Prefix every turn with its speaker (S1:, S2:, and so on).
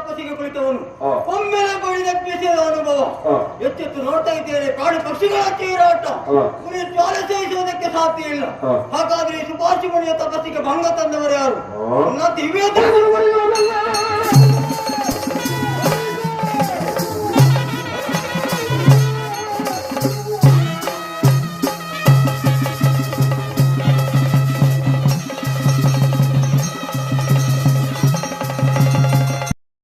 S1: ತಪಸ್ಸಿಗೆ ಕುಳಿತವನು ಒಮ್ಮೆಲೆ ಬಡಿದಪ್ಪಿಸಿದ ಅನುಭವ. ಎಚ್ಚೆತ್ತು ನೋಡ್ತಾ ಇದ್ದೇನೆ, ಕಾಡು ಪಕ್ಷಿಗಳ ಚೀರಾಟ, ಕುರಿ ಜ್ವಾಲೆ ಸೇವಿಸುವುದಕ್ಕೆ ಸಾಧ್ಯ ಇಲ್ಲ. ಹಾಗಾದ್ರೆ ಈ ಸುಭಾಷಿಮಣಿಯ ತಪಸ್ಸಿಗೆ ಭಂಗ ತಂದವರು ಯಾರು? ನನ್ನ ದಿವ್ಯ